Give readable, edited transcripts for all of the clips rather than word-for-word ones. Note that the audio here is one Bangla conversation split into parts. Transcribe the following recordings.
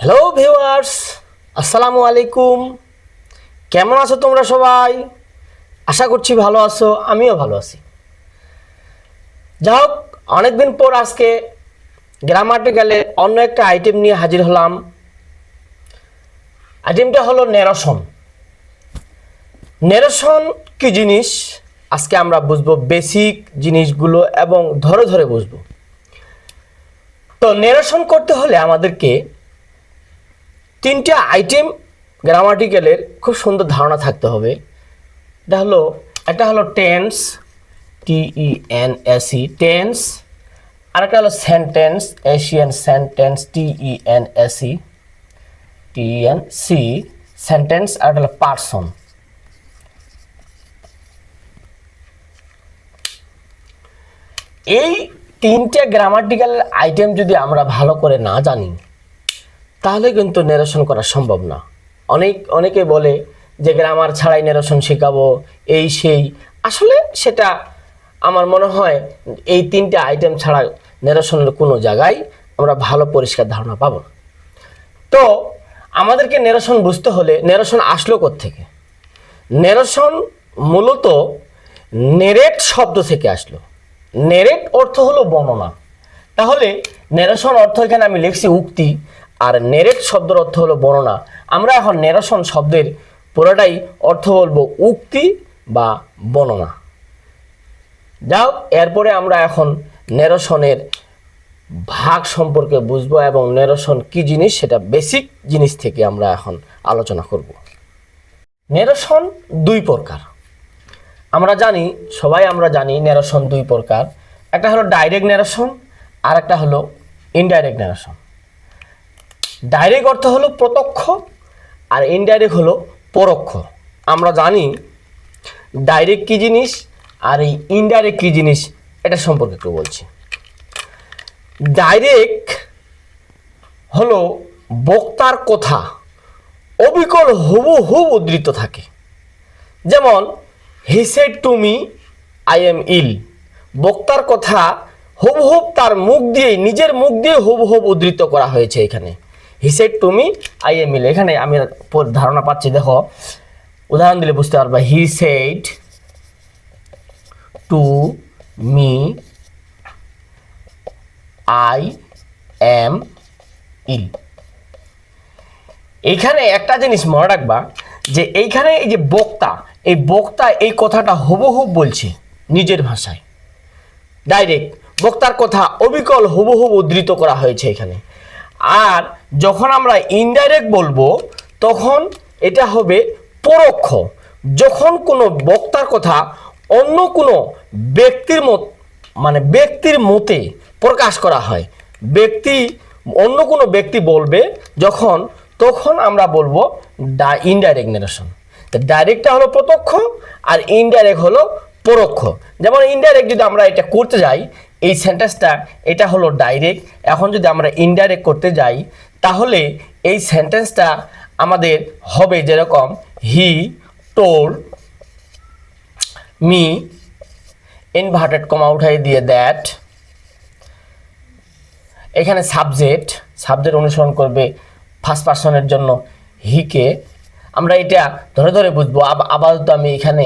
হ্যালো ভিউয়ার্স, আসসালামু আলাইকুম। কেমন আছো তোমরা সবাই? আশা করছি ভালো আছো, আমিও ভালো আছি। যাই হোক, অনেকদিন পর আজকে গ্রামাটিক্যালের অন্য একটা আইটেম নিয়ে হাজির হলাম। আইটেমটা হলো নেরেশন। নেরেশন কি জিনিস আজকে আমরা বুঝবো, বেসিক জিনিসগুলো এবং ধরে ধরে বুঝবো। তো নেরেশন করতে হলে আমাদেরকে তিনটা আইটেম গ্রামাটিক্যালের খুব সুন্দর ধারণা থাকতে হবে। একটা হলো টেন্স, TENSE টেন্স, আর একটা হলো sentence, Asian sentence, TENSE sentence, আর একটা হলো পারসন। এই তিনটে গ্রামাটিক্যাল আইটেম যদি আমরা ভালো করে না জানি তাহলে কিন্তু নেরেশন করা সম্ভব না। অনেকে বলে যে গ্রামার ছাড়াই নেরেশন শেখাবো, এই সেই। আসলে সেটা আমার মনে হয় এই তিনটে আইটেম ছাড়া নেরেশনের কোনো জায়গায় আমরা ভালো পরিষ্কার ধারণা পাবো না। তো আমাদেরকে নেরেশন বুঝতে হলে নেরেশন আসলো কোত্থেকে? নেরেশন মূলত নেরেট শব্দ থেকে আসলো। নেরেট অর্থ হলো বর্ণনা। তাহলে নেরেশন অর্থ এখানে আমি লিখছি উক্তি, আর নেরেট শব্দের অর্থ হলো বর্ণনা। আমরা এখন নেরেশন শব্দের পুরোটাই অর্থ বলবো উক্তি বা বর্ণনা। যাও, এরপরে আমরা এখন নেরেশনের ভাগ সম্পর্কে বুঝবো এবং নেরেশন কি জিনিস সেটা বেসিক জিনিস থেকে আমরা এখন আলোচনা করব। নেরেশন দুই প্রকার। সবাই আমরা জানি নেরেশন দুই প্রকার। একটা হলো ডাইরেক্ট নেরেশন, আর একটা হলো ইনডাইরেক্ট নেরেশন। ডাইরেক্ট অর্থ হলো প্রত্যক্ষ, আর ইনডাইরেক্ট হলো পরোক্ষ। আমরা জানি ডাইরেক্ট কি জিনিস আর এই ইনডাইরেক্ট কি জিনিস, এটা সম্পর্কে একটু বলছি। ডাইরেক্ট হলো বক্তার কথা অবিকল হুবহু উদ্ধৃত থাকে। যেমন he said to me I am ill. বক্তার কথা হুবহুব তার মুখ দিয়ে, নিজের মুখ দিয়ে হুবহুব উদ্ধৃত করা হয়েছে এখানে। He said to me I am ill, এখানে আমি ধারণা পাচ্ছি। দেখো, উদাহরণ দিলে বুঝতে পারবা। He said to me I am ill. এইখানে একটা জিনিস মনে রাখবা যে এইখানে এই যে বক্তা, এই বক্তা এই কথাটা হুবহুব বলছে নিজের ভাষায়। ডাইরেক্ট বক্তার কথা অবিকল হুবহুব উদ্ধৃত করা হয়েছে এখানে। আর যখন আমরা ইনডাইরেক্ট বলবো তখন এটা হবে পরোক্ষ। যখন কোনো বক্তার কথা অন্য কোনো ব্যক্তির মতে প্রকাশ করা হয়, অন্য কোনো ব্যক্তি বলবে তখন আমরা বলবো ইনডাইরেক্ট নেরেশন। ডাইরেক্টটা হলো প্রত্যক্ষ আর ইনডাইরেক্ট হলো পরোক্ষ। যেমন ইনডাইরেক্ট যদি আমরা এটা করতে যাই, এই সেন্টেন্সটা এটা হলো ডাইরেক্ট। এখন যদি আমরা ইনডাইরেক্ট করতে যাই তাহলে এই সেন্টেন্সটা আমাদের হবে যেরকম he told me, inverted comma উঠাই দিয়ে দ্যাট। এখানে সাবজেক্ট অনুসরণ করবে ফার্স্ট পারসনের জন্য হিকে। আমরা এটা ধরে ধরে বুঝবো। আপাতত আমি এখানে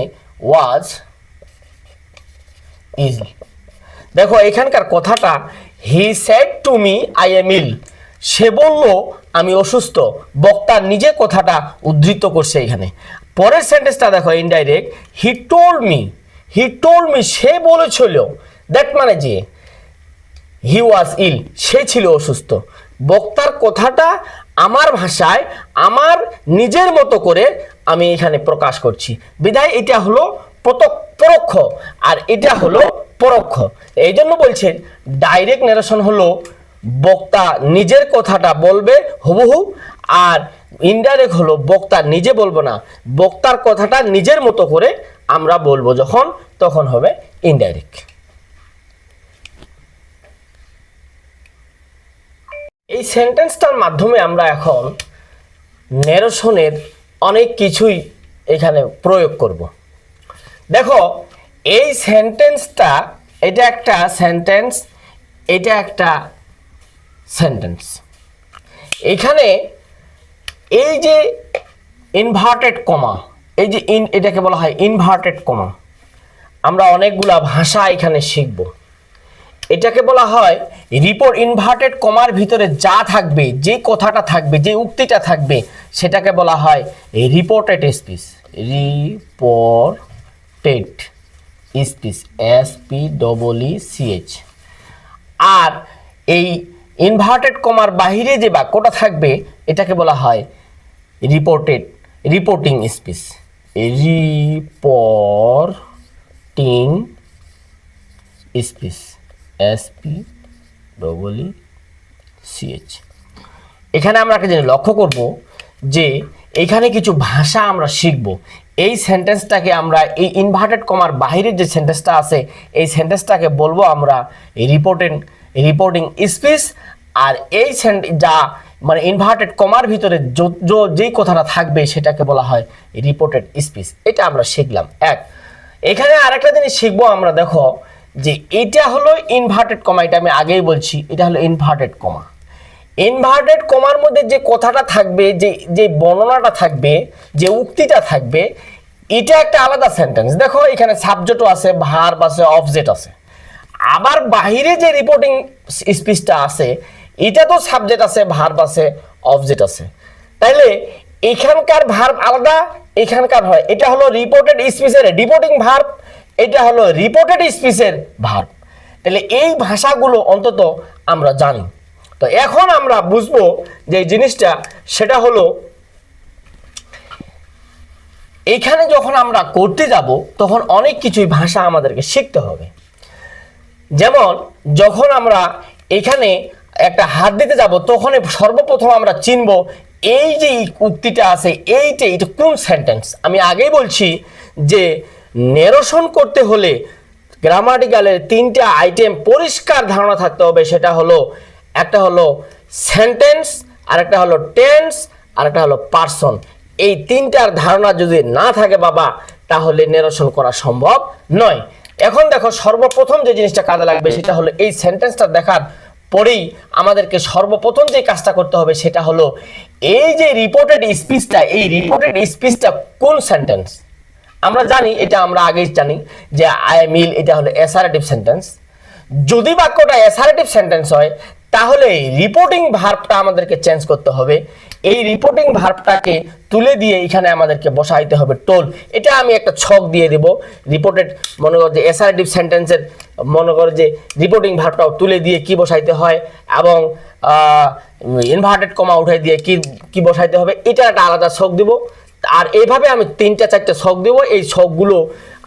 ওয়াজ ইজ। দেখো এখানকার কথাটা he said to me I am ill. সে বলল আমি অসুস্থ। বক্তা নিজে কথাটা উদ্ধৃত করছে এখানে। পরের সেন্টেন্সটা দেখো ইনডাইরেক্ট। হি টোল্ড মি, সে বলেছিল। দ্যাট মানে যে হি ওয়াজ ইল, সে ছিল অসুস্থ। বক্তার কথাটা আমার ভাষায় আমার নিজের মতো করে আমি এখানে প্রকাশ করছি, বিধায় এটা হলো পরোক্ষ আর এটা হলো পরোক্ষ। এই জন্য বলছেন ডাইরেক্ট নেরেশন হলো বক্তা নিজের কথাটা বলবে হুবহু, আর ইনডাইরেক্ট হলো বক্তা নিজে বলবো না, বক্তার কথাটা নিজের মতো করে আমরা বলবো তখন হবে ইনডাইরেক্ট। এই সেন্টেন্সটার মাধ্যমে আমরা এখন নেরেশনের অনেক কিছুই এখানে প্রয়োগ করব। দেখো এই সেন্টেন্সটা, এটা একটা সেন্টেন্স, এটা একটা সেন্টেন্স। এখানে এই যে ইনভার্টেড কমা, এই যে এটাকে বলা হয় ইনভার্টেড কমা। আমরা অনেকগুলা ভাষা এখানে শিখব। এটাকে বলা হয় রিপোর্ট। ইনভার্টেড কমার ভিতরে যা থাকবে, যে কথাটা থাকবে, যে উক্তিটা থাকবে, সেটাকে বলা হয় reported speech. Reported speech, SPEECH। আর এই ইনভার্টেড কমার বাহিরে যে বাক্যটা থাকবে এটাকে বলা হয় reporting speech. Reporting speech, SPEECH। এখানে আমরা একটা জিনিস লক্ষ্য করব যে এখানে কিছু ভাষা আমরা শিখব। এই সেন্টেন্সটাকে আমরা, এই ইনভার্টেড কমার বাইরের যে সেন্টেন্সটা আছে, এই সেন্টেন্সটাকে বলবো আমরা রিপোর্টিং স্পিচ। আর এই যা মানে ইনভার্টেড কমার ভিতরে যেই কথাটা থাকবে সেটাকে বলা হয় রিপোর্টেড স্পিচ। এটা আমরা শিখলাম। এখানে আরেকটা জিনিস শিখবো আমরা, দেখো যে এটা হলো ইনভার্টেড কমা। এটা আমি আগেই বলছি, এটা হলো ইনভার্টেড কমা। ইনভার্টেড কমার মধ্যে যে কথাটা থাকবে, যে বর্ণনাটা থাকবে, যে উক্তিটা থাকবে, এটা একটা আলাদা সেন্টেন্স। দেখো এখানে সাবজেক্টও আছে, ভার্ব আছে, অবজেক্ট আছে। আবার বাহিরে যে রিপোর্টিং স্পিচটা আছে, এটা তো সাবজেক্ট আছে, ভার্ব আছে, অবজেক্ট আছে। তাইলে এখানকার ভার্ব আলাদা, এখানকার হয়। এটা হলো রিপোর্টেড স্পিচের রিপোর্টিং ভার্ব, এটা হলো রিপোর্টেড স্পিচের ভার্ব। তাহলে এই ভাষাগুলো অন্তত আমরা জানি। তো এখন আমরা বুঝবো যে জিনিসটা, সেটা হলো এখানে যখন আমরা করতে যাব তখন অনেক কিছুই ভাষা আমাদেরকে শিখতে হবে। যেমন যখন আমরা এখানে একটা হাত দিতে যাব তখন সর্বপ্রথম আমরা চিনব এই যে উক্তিটা আছে, এটা কোন সেন্টেন্স। আমি আগেই বলছি যে নেরেশন করতে হলে গ্রামাটিক্যালের 3টা আইটেম পরিষ্কার ধারণা থাকতে হবে। সেটা হলো, একটা হলো সেন্টেন্স, আরেকটা হলো টেন্স, আরেকটা হলো পারসন। এই 3টার ধারণা যদি না থাকে বাবা, তাহলে নেরেশন করা সম্ভব নয়। এখন দেখো সর্বপ্রথম যে জিনিসটা কাজে লাগবে সেটা হলো এই সেন্টেন্সটা দেখার পরেই আমাদেরকে সর্বপ্রথম যে কাজটা করতে হবে সেটা হলো এই যে রিপোর্টেড স্পিচটা, এই রিপোর্টেড স্পিচটা কোন সেন্টেন্স। আমরা জানি, এটা আমরা আগেই জানি যে আই মিল, এটা হলো অ্যাসারেটিভ সেন্টেন্স। যদি বাক্যটা অ্যাসারেটিভ সেন্টেন্স হয় তাহলে রিপোর্টিং ভার্বটা আমাদেরকে চেঞ্জ করতে হবে। এই রিপোর্টিং ভার্বটাকে তুলে দিয়ে এখানে আমাদেরকে বসাইতে হবে টোল। এটা আমি একটা ছক দিয়ে দেব। রিপোর্টেড, মনে করো যে অ্যাসারেটিভ সেন্টেন্সের, মনে করো যে রিপোর্টিং ভার্বটাও তুলে দিয়ে কি বসাইতে হয়, এবং ইনভার্টেড কমা উঠাই দিয়ে কি বসাইতে হবে, এটা একটা আলাদা ছক দিব। আর এইভাবে আমি 3-4টা ছক দেব। এই ছকগুলো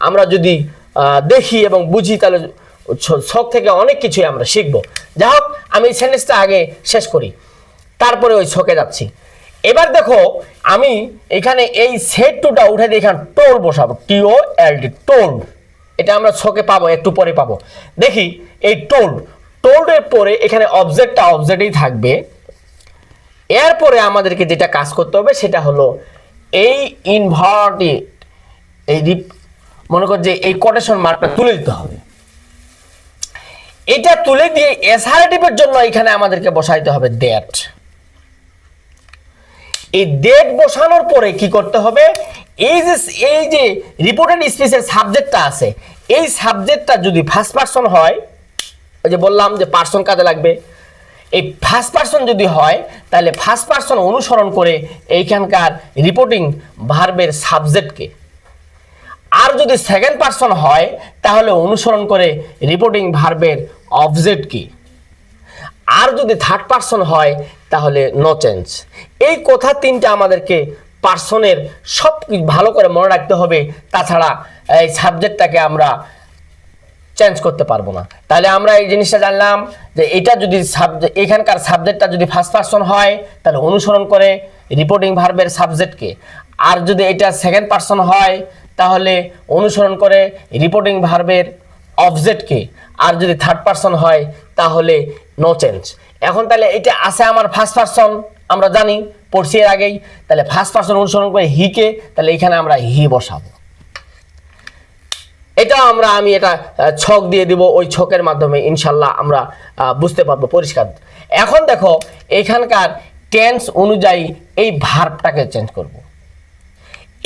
আমরা যদি দেখি এবং বুঝি তাহলে ছক থেকে অনেক কিছুই আমরা শিখবো। যাই হোক, আমি এই সেন্টেন্সটা আগে শেষ করি, তারপরে ওই ছকে যাচ্ছি। এবার দেখো আমি এখানে এই সেট টুটা উঠে দিয়ে এখানে টোল বসাবো, TOLD, টোল। এটা আমরা ছকে পাবো, একটু পরে পাবো। দেখি এই টোল্ডের পরে এখানে অবজেক্টেই থাকবে। এরপরে আমাদেরকে যেটা কাজ করতে হবে সেটা হলো এই ইনভার্টেড, এই মনে কর যে এই কোটেশন মার্কটা তুলে দিতে হবে। এটা তুলে দিয়ে অ্যাসারেটিভের জন্য এখানে আমাদেরকে বসাইতে হবে দ্যাট। এই দ্যাট বসানোর পরে কি করতে হবে, এই যে রিপোর্টেড স্পিচের সাবজেক্টটা আছে, এই সাবজেক্টটা যদি ফার্স্ট পারসন হয়, ওই যে বললাম যে পারসন কাজে লাগবে, এই ফার্স্ট পারসন যদি হয় তাহলে ফার্স্ট পারসন অনুসরণ করে এইখানকার রিপোর্টিং ভার্বের সাবজেক্টকে। আর যদি সেকেন্ড পারসন হয় তাহলে অনুসরণ করে রিপোর্টিং ভার্বের অবজেক্টকে। আর যদি থার্ড পারসন হয় তাহলে নো চেঞ্জ। এই কথা 3টা আমাদেরকে পারসনের সব ভালো করে মনে রাখতে হবে, তাছাড়া এই সাবজেক্টটাকে আমরা চেঞ্জ করতে পারবো না। তাহলে আমরা এই জিনিসটা জানলাম যে এটা যদি এখানকার সাবজেক্টটা যদি ফার্স্ট পারসন হয় তাহলে অনুসরণ করে রিপোর্টিং ভার্বের সাবজেক্টকে। আর যদি এটা সেকেন্ড পারসন হয় তাহলে অনুসরণ করে রিপোর্টিং ভার্বের অবজেক্টকে। আর যদি থার্ড পারসন হয় তাহলে নো চেঞ্জ। এখন তাহলে এটা আছে আমার ফার্স্ট পারসন, আমরা জানি, পড়ছি এর আগেই। তাহলে ফার্স্ট পারসন অনুসরণ করে হিকে, তাহলে এখানে আমরা হি বসাবো। এটা আমি এটা ছক দিয়ে দিব। ওই ছকের মাধ্যমে ইনশাল্লাহ আমরা বুঝতে পারবো পরিষ্কার। এখন দেখো এখানকার টেন্স অনুযায়ী এই ভার্বটাকে চেঞ্জ করব।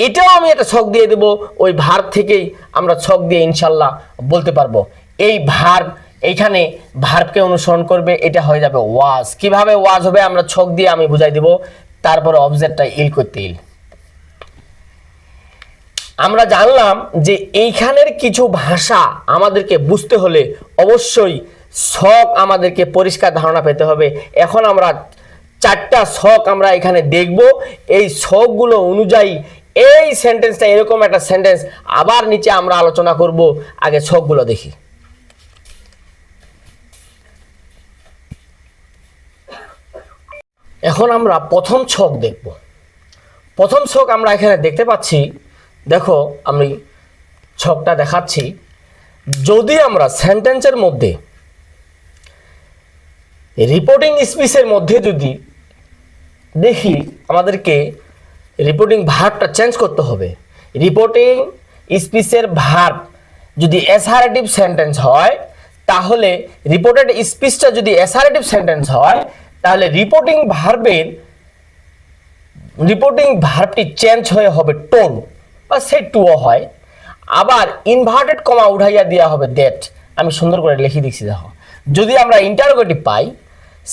এটাও আমি একটা ছক দিয়ে দেব, ওই ভার্ব থেকেই আমরা ছক দিয়ে ইনশাল্লাহ বলতে পারবো। এই ভার্ব এইখানে ভার্বকে অনুসরণ করবে, এটা হয়ে যাবে ওয়াজ। কিভাবে ওয়াজ হবে আমরা ছক দিয়ে আমি বুঝাই দেব। তারপরে অবজেক্টটা ইল করতে ইল। আমরা জানলাম যে এইখানের কিছু ভাষা আমাদেরকে বুঝতে হলে অবশ্যই ছক আমাদেরকে পরিষ্কার ধারণা পেতে হবে। এখন আমরা 4টা ছক আমরা এখানে দেখব। এই ছকগুলো অনুযায়ী এই সেন্টেন্সটা এরকম একটা সেন্টেন্স আবার নিচে আমরা আলোচনা করব। আগে ছকগুলো দেখি। এখন আমরা প্রথম ছক দেখব। প্রথম ছক আমরা এখানে দেখতে পাচ্ছি, দেখো আমি ছকটা দেখাচ্ছি। যদি আমরা সেন্টেন্সের মধ্যে রিপোর্টিং স্পিচের মধ্যে যদি দেখি আমাদেরকে রিপোর্টিং ভার্বটা চেঞ্জ করতে হবে। রিপোর্টিং স্পিচের ভার্ব যদি অ্যাসারেটিভ সেন্টেন্স হয়, তাহলে রিপোর্টেড স্পিচটা যদি অ্যাসারেটিভ সেন্টেন্স হয়, তাহলে রিপোর্টিং ভার্বটি চেঞ্জ হয়ে হবে টোন বা সেট টুও হয়। আবার ইনভার্টেড কমা উঠাইয়া দেওয়া হবে দ্যাট। আমি সুন্দর করে লিখে দিচ্ছি, দেখো। যদি আমরা ইন্টারোগেটিভ পাই,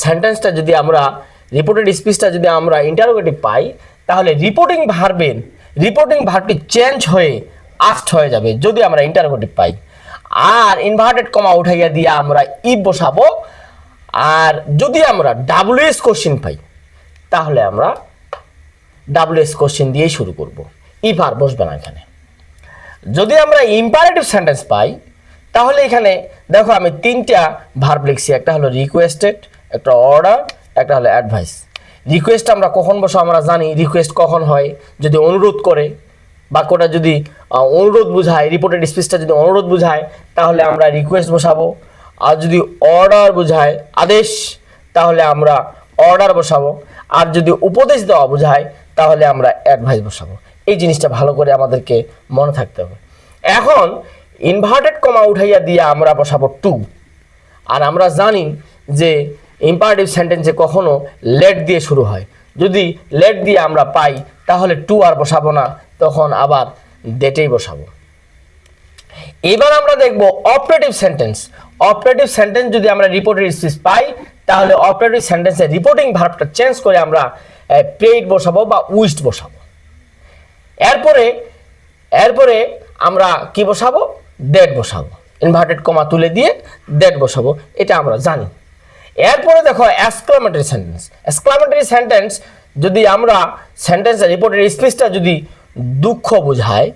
সেন্টেন্সটা যদি আমরা রিপোর্টেড স্পিচটা যদি আমরা ইন্টারোগেটিভ পাই, তাহলে রিপোর্টিং ভার্বটি চেঞ্জ হয়ে আস্ট হয়ে যাবে যদি আমরা ইন্টারোগেটিভ পাই। আর ইনভার্টেড কমা উঠাইয়া দিয়ে আমরা ইফ বসাবো। আর যদি আমরা ডাব্লিউএস কোশ্চেন পাই, তাহলে আমরা ডাব্লিউএস কোশ্চেন দিয়েই শুরু করব, ইফ আর বসবে না এখানে। যদি আমরা ইম্পারেটিভ সেন্টেন্স পাই, তাহলে এখানে দেখো আমি 3টা ভার্ব লিখছি। একটা হলো রিকোয়েস্টেড, একটা অর্ডার, একটা হলো অ্যাডভাইস। রিকোয়েস্ট আমরা কখন বসো আমরা জানি। রিকোয়েস্ট কখন হয়? যদি অনুরোধ করে, বাক্যটা যদি অনুরোধ বুঝায়, রিপোর্টেড স্পিচটা যদি অনুরোধ বুঝায়, তাহলে আমরা রিকোয়েস্ট বসাবো। আর যদি অর্ডার বুঝায়, আদেশ, তাহলে আমরা অর্ডার বসাবো। আর যদি উপদেশ দেওয়া বুঝায়, তাহলে আমরা অ্যাডভাইস বসাবো। এই জিনিসটা ভালো করে আমাদেরকে মনে থাকতে হবে। এখন ইনভার্টেড কমা উঠাইয়া দিয়ে আমরা বসাবো টু। আর আমরা জানি যে ইম্পারেটিভ সেন্টেন্সে কখনো লেট দিয়ে শুরু হয়। যদি লেট দিয়ে আমরা পাই, তাহলে টু আর বসাবো না, তখন আবার ডেটেই বসাবো। এবার আমরা দেখব অপারেটিভ সেন্টেন্স। অপারেটিভ সেন্টেন্স যদি আমরা রিপোর্টেড স্পিচ পাই, তাহলে অপারেটিভ সেন্টেন্সে রিপোর্টিং ভার্বটা চেঞ্জ করে আমরা পেইড বসাবো বা উইশড বসাবো। এরপরে আমরা কি বসাবো? ডেট বসাবো। ইনভার্টেড কমা তুলে দিয়ে ডেট বসাবো, এটা আমরা জানি। এরপরে দেখো এক্সক্লামেটরি সেন্টেন্স। এক্সক্লামেটরি সেন্টেন্স যদি আমরা সেন্টেন্সের রিপোর্টেড স্পিচটা যদি দুঃখ বোঝায়,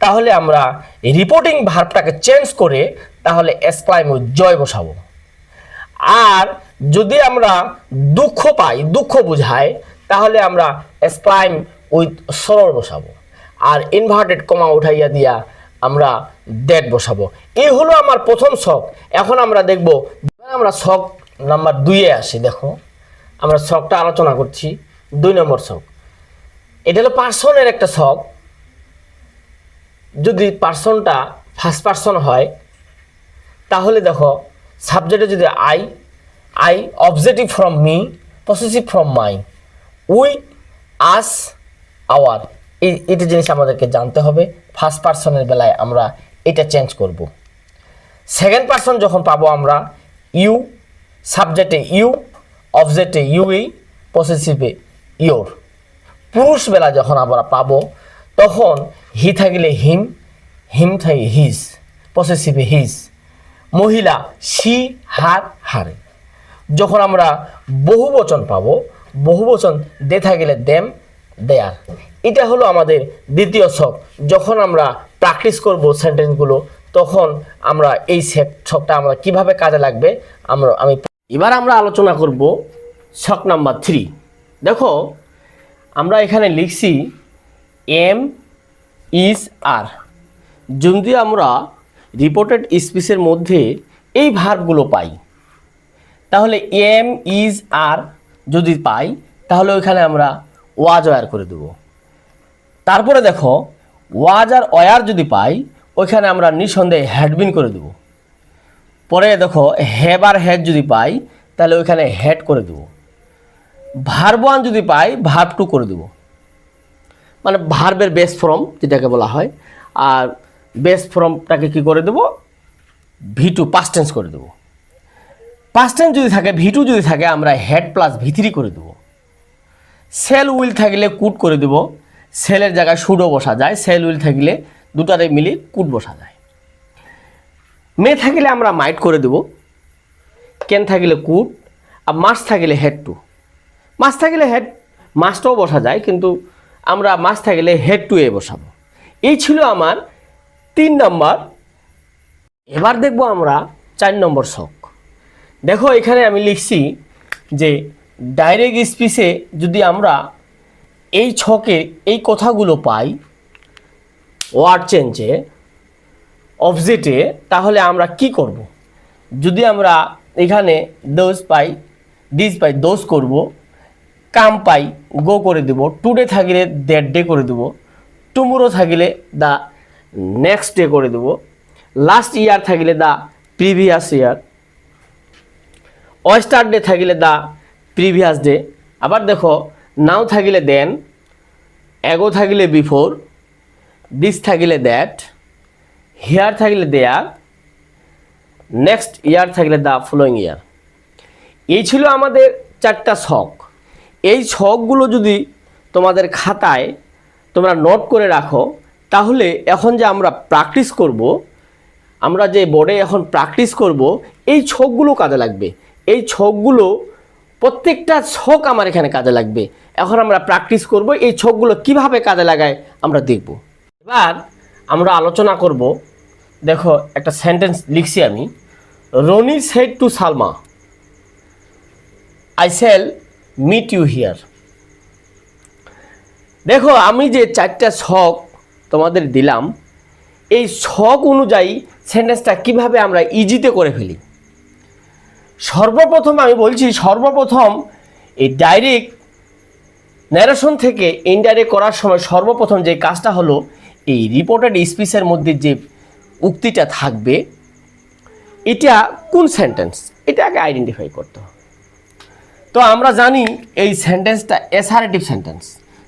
তাহলে আমরা রিপোর্টিং ভার্বটাকে চেঞ্জ করে তাহলে এক্সক্লাইম উইথ জয় বসাবো। আর যদি আমরা দুঃখ পাই, দুঃখ বোঝায়, তাহলে আমরা এক্সক্লাইম উইথ সরোর বসাবো। আর ইনভার্টেড কমা উঠাইয়া দিয়া আমরা ডেট বসাবো। এই হলো আমার প্রথম ছক। এখন আমরা দেখব, আমরা ছক নাম্বার 2-এ আসি। দেখো আমরা ছকটা আলোচনা করছি, 2 নম্বর ছক। এটা হলো পার্সনের একটা ছক। যদি পার্সনটা ফার্স্ট পার্সন হয়, তাহলে দেখো সাবজেক্টে যদি I, objective from me, possessive from my, we, us, our. এটা জিনিস আমাদেরকে জানতে হবে। ফার্স্ট পার্সনের বেলায় আমরা এটা চেঞ্জ করব। সেকেন্ড পার্সন যখন পাবো আমরা ইউ, সাবজেক্টে ইউ, অবজেক্টে ইউই, পসেসিভে ইয়োর। পুরুষ বেলা যখন আমরা পাবো, তখন হি থাকলে হিম, হিম থাকে হিজ, পসেসিভে হিজ। মহিলা শি, হার, হারে। যখন আমরা বহুবচন পাবো, বহুবচন দে থাকলে দেম, দেয়ার। এটা হলো আমাদের দ্বিতীয় ছক। যখন আমরা প্র্যাকটিস করব সেন্টেন্সগুলো, তখন আমরা এই ছকটা আমরা কিভাবে কাজে লাগবে এবার আমরা আলোচনা করব ছক নাম্বার 3। দেখো আমরা এখানে লিখছি এম, ইজ, আর। যদি আমরা রিপোর্টেড স্পিচের মধ্যে এই ভার্বগুলো পাই, তাহলে এম, ইজ, আর যদি পাই, তাহলে ওইখানে আমরা ওয়াজ ওয়ার করে দেব। তারপরে দেখো ওয়াজ আর ওয়ার যদি পাই, ওইখানে আমরা নিঃসন্দেহে হ্যাডবিন করে দেব। পরে দেখো হ্যাভ আর হ্যাড যদি পাই, তাহলে ওইখানে হ্যাড করে দেব। ভার্ব ওয়ান যদি পাই ভার্ব টু করে দেব, মানে ভার্বের বেস ফর্ম যেটাকে বলা হয়, আর বেস ফর্মটাকে কি করে দেব, ভি টু পাস্ট টেন্স করে দেব। পাস্ট টেন্স যদি থাকে, ভি টু যদি থাকে, আমরা হেড প্লাস ভি থ্রি করে দেব। সেল উইল থাকলে কুড করে দেব, সেলের জায়গায় শুডও বসা যায়, সেল উইল থাকলে দুটারে মিলে কুড বসা যায়। মে থাকলে আমরা মাইট করে দেব, ক্যান থাকলে কুড, আর মাস্ট থাকলে হেড টু। মাস্ট থাকলে হেড মাস্টও বসা যায়, কিন্তু আমরা মাস্ট থাকলে হেড টু এ বসাবো। এই ছিল আমার 3 নম্বর। এবার দেখব আমরা 4 নম্বর ছক। দেখো এখানে আমি লিখছি যে ডাইরেক্ট স্পিচে যদি আমরা এই ছকে এই কথাগুলো পাই, ওয়ার্ড চেঞ্জে, অবজেক্টে, তাহলে আমরা কি করব? যদি আমরা এখানে দোজ পাই, ডিজ পাই, দোজ করব। কাম পাই, গো করে দেব। টুডে থাকলে দ্যাট ডে করে দেব। টুমোরো থাকলে দ্য নেক্সট ডে করে দেব। লাস্ট ইয়ার থাকলে দ্য প্রিভিয়াস ইয়ার। ওয়েস্টারডে থাকলে দ্য প্রিভিয়াস ডে। আবার দেখো নাও থাকলে দেন, এগো থাকলে বিফোর, দিস থাকলে দ্যাট, হিয়ার থাকলে দেয়ার, নেক্সট ইয়ার থাকলে দ্য ফলোয়িং ইয়ার। এই ছিল আমাদের 4টা ছক। এই ছকগুলো যদি তোমাদের খাতায় তোমরা নোট করে রাখো, তাহলে এখন যে আমরা প্র্যাকটিস করব, আমরা যে বোর্ডে এখন প্র্যাকটিস করব, এই ছকগুলো কাজে লাগবে। এই ছকগুলো প্রত্যেকটা ছক আমার এখানে কাজে লাগবে। এখন আমরা প্র্যাকটিস করব, এই ছকগুলো কিভাবে কাজে লাগায় আমরা দেখব। এবার আমরা আলোচনা করব। দেখো একটা সেন্টেন্স লিখছি আমি, Roni said to Salma, I shall meet you here. দেখো আমি যে 4টা ছক তোমাদের দিলাম, এই ছক অনুযায়ী সেন্টেন্সটা কিভাবে আমরা ইজিতে করে ফেলি। সর্বপ্রথম আমি বলছি, সর্বপ্রথম এই ডাইরেক্ট ন্যারেশন থেকে ইনডাইরেক্ট করার সময় সর্বপ্রথম যে কাজটা হলো, এই রিপোর্টেড স্পিচের মধ্যে যে উক্তিটা থাকবে, এটা কোন সেন্টেন্স, এটা আগে আইডেন্টিফাই করতে হবে। তো আমরা জানি এই সেন্টেন্সটা অ্যাসারেটিভ সেন্টেন্স।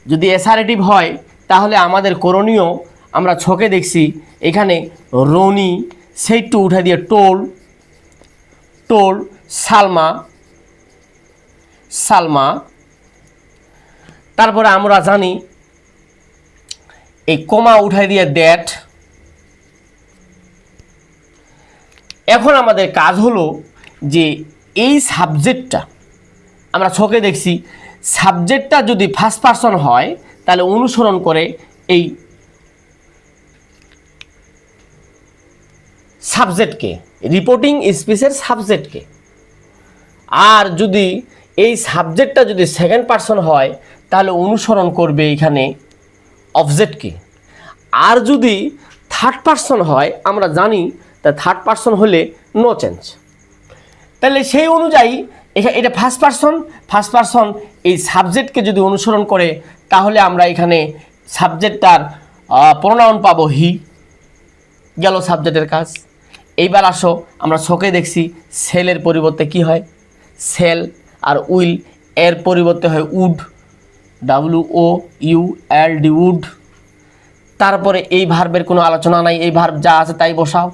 যদি অ্যাসারেটিভ হয় তাহলে আমাদের করণীয়, আমরা ছকে দেখছি এখানে রনি সেই টু উঠে দিয়ে টোল, টোল সালমা, সালমা। তারপরে আমরা জানি এই কমা উঠাই দিয়ে দ্যাট। এখন আমাদের কাজ হলো যে এই সাবজেক্টটা আমরা ছকে দেখছি, সাবজেক্টটা যদি ফার্স্ট পারসন হয় তাহলে অনুসরণ করে এই সাবজেক্টকে, রিপোর্টিং স্পিচের সাবজেক্টকে। আর যদি এই সাবজেক্টটা যদি সেকেন্ড পারসন হয় তাহলে অনুসরণ করবে এখানে অবজেক্টকে। আর যদি থার্ড পারসন হয়, আমরা জানি তা থার্ড পারসন হলে নো চেঞ্জ। তাহলে সেই অনুযায়ী এটা ফার্স্ট পারসন এই সাবজেক্টকে যদি অনুসরণ করে তাহলে আমরা এখানে সাবজেক্টটার প্রোনাউন পাবো হি, গেল সাবজেক্টের কাজ। এইবার আসো আমরা ছকে দেখছি সেলের পরিবর্তে কি হয়, সেল, আর উইল এর পরিবর্তে হয় উড, WOULD, উড। তারপরে এই ভার্বের কোনো আলোচনা নাই, এই ভার্ব যা আছে তাই বসাও।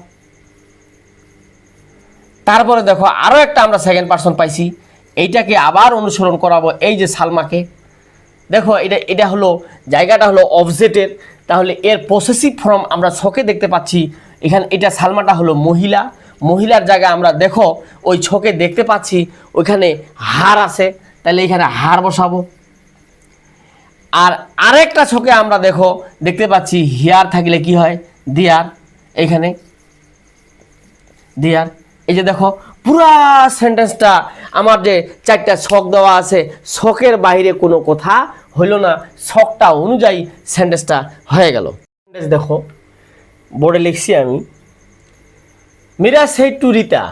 তারপরে দেখো আরও একটা আমরা সেকেন্ড পারসন পাইছি, এইটাকে আবার অনুসরণ করাবো এই যে সালমাকে। দেখো এটা হলো জায়গাটা হলো অবজেক্টের, তাহলে এর পসেসিভ ফর্ম আমরা ছকে দেখতে পাচ্ছি। এখানে এটা সালমাটা হলো মহিলা, মহিলার জায়গায় আমরা দেখো ওই ছকে দেখতে পাচ্ছি ওইখানে হার আছে, তাহলে এখানে হার বসাবো। আর আরেকটা ছকে আমরা দেখতে পাচ্ছি হিয়ার থাকলে কি হয়, দিয়ার, এখানে দিয়ার। এই যে দেখো পুরা সেন্টেন্সটা আমার যে 4টা ছক দেওয়া আছে, ছকের বাইরে কোনো কথা হইল না, ছকটা অনুযায়ী সেন্টেন্সটা হয়ে গেল। দেখো বোর্ডে লিখছি আমি, Meera said to Rita,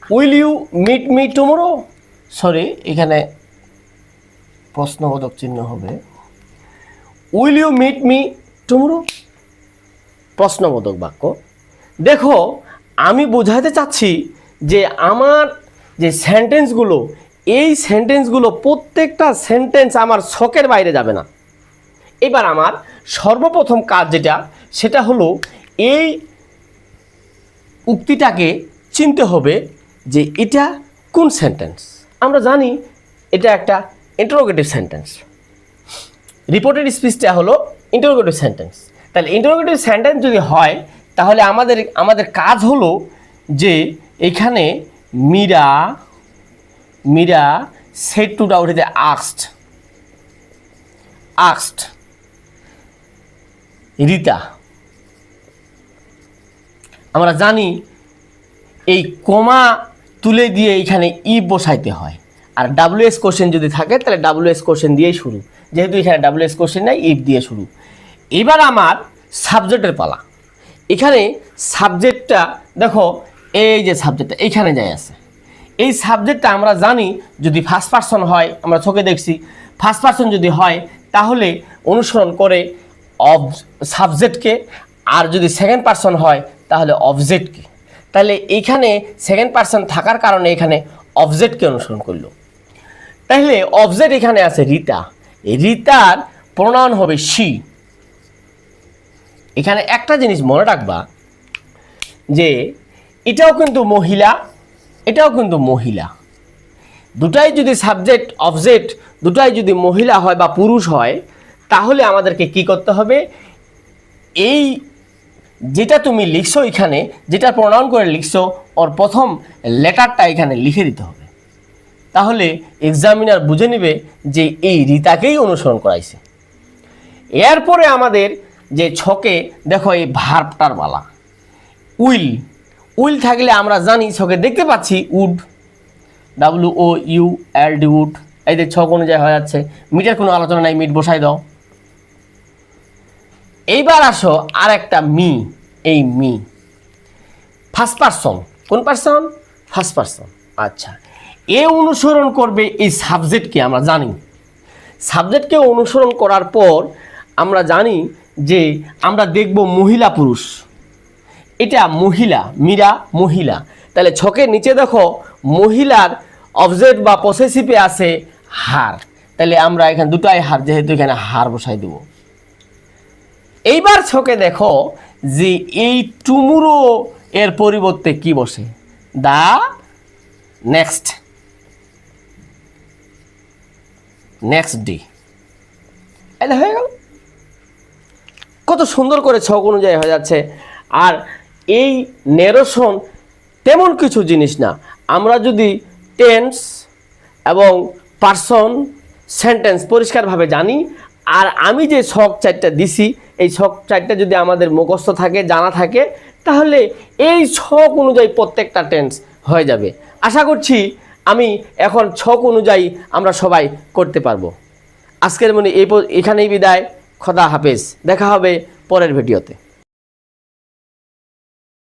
will you meet me tomorrow. Sorry, এখানে প্রশ্নবোধক চিহ্ন হবে, will you meet me tomorrow, প্রশ্নবোধক বাক্য। দেখো আমি বোঝাতে চাচ্ছি যে আমার যে সেন্টেন্সগুলো, এই সেন্টেন্সগুলো প্রত্যেকটা সেন্টেন্স আমার ছকের বাইরে যাবে না। এবার আমার সর্বপ্রথম কাজ যেটা, সেটা হলো এই উক্তিটাকে চিনতে হবে যে এটা কোন সেন্টেন্স। আমরা জানি এটা একটা ইন্টারোগেটিভ সেন্টেন্স, রিপোর্টেড স্পিচটা হলো ইন্টারোগেটিভ সেন্টেন্স। তাহলে ইন্টারোগেটিভ সেন্টেন্স যদি হয় তাহলে আমাদের কাজ হলো যে এখানে Meera said to Dawudi, asked Rita. আমরা জানি এই কমা তুলে দিয়ে এখানে ইফ বসাইতে হয়, আর ডাব্লিউএস কোশ্চেন যদি থাকে তাহলে ডাব্লিউএস কোশ্চেন দিয়েই শুরু, যেহেতু এখানে ডাব্লিউএস কোশ্চেন নাই ইফ দিয়ে শুরু। এবার আমার সাবজেক্টের পালা। এখানে সাবজেক্টটা দেখো, এই যে সাবজেক্টটা এইখানে যাই আছে, এই সাবজেক্টটা আমরা জানি যদি ফার্স্ট পারসন হয়, আমরা চোখে দেখছি ফার্স্ট পারসন যদি হয় তাহলে অনুসরণ করে সাবজেক্টকে, আর যদি সেকেন্ড পারসন হয় তাহলে অবজেক্টকে। তাহলে এইখানে সেকেন্ড পারসন থাকার কারণে এখানে অবজেক্টকে অনুসরণ করলো। তাহলে অবজেক্ট এখানে আছে রিতা, রিতার প্রোনাউন হবে শি। এখানে একটা জিনিস মনে রাখবা যে এটাও কিন্তু মহিলা, এটাও কিন্তু মহিলা, দুটাই যদি সাবজেক্ট অবজেক্ট দুটাই যদি মহিলা হয় বা পুরুষ হয় তাহলে আমাদেরকে কি করতে হবে, এই যেটা তুমি লিখছো এখানে, যেটা প্রোনাউন করে লিখছো ওর প্রথম লেটারটা এখানে লিখে দিতে হবে। তাহলে এক্সামিনার বুঝে নেবে যে এই রিতাকেই অনুসরণ করাইছে। এরপরে আমাদের যে ছকে দেখো এই ভার্বটার বালা, উইল থাকলে আমরা জানি ছকে দেখতে পাচ্ছি উড, WOULD উড, এই যে ছক অনুযায়ী হয়ে যাচ্ছে। মিটের কোনো আলোচনা নাই, মিট বসাই দাও। এইবার আসো আর একটা মি, এই মি ফার্স্ট পারসন, কোন পারসন? First person. আচ্ছা, এ অনুসরণ করবে এই সাবজেক্টকে। আমরা জানি সাবজেক্টকে অনুসরণ করার পর আমরা জানি যে আমরা দেখব মহিলা পুরুষ, এটা মহিলা, মীরা মহিলা। তাহলে ছকের নিচে দেখো মহিলার অবজেক্ট বা পসেসিভে আছে হার, তাহলে আমরা এখানে দুটাই হার, যেহেতু এখানে হার বসাই দেব। এইবার ছকে দেখো যে এই টুমুরো এর পরিবর্তে কি বসে, দা নেক্সট ডে। এটা হয়ে গেল, কত সুন্দর করে ছক অনুযায়ী হয়ে যাচ্ছে। আর এই নেরেশন তেমন কিছু জিনিস না, আমরা যদি টেন্স এবং পারসন সেন্টেন্স পরিষ্কারভাবে জানি, আর আমি যে ছক চারটা দিছি এই ছক চারটা যদি আমাদের মুখস্থ থাকে, জানা থাকে, তাহলে এই ছক অনুযায়ী প্রত্যেকটা টেন্স হয়ে যাবে। আশা করছি আমি এখন ছক অনুযায়ী আমরা সবাই করতে পারবো। আজকের মনে এখানেই বিদায়, খোদা হাফেজ, দেখা হবে পরের ভিডিওতে।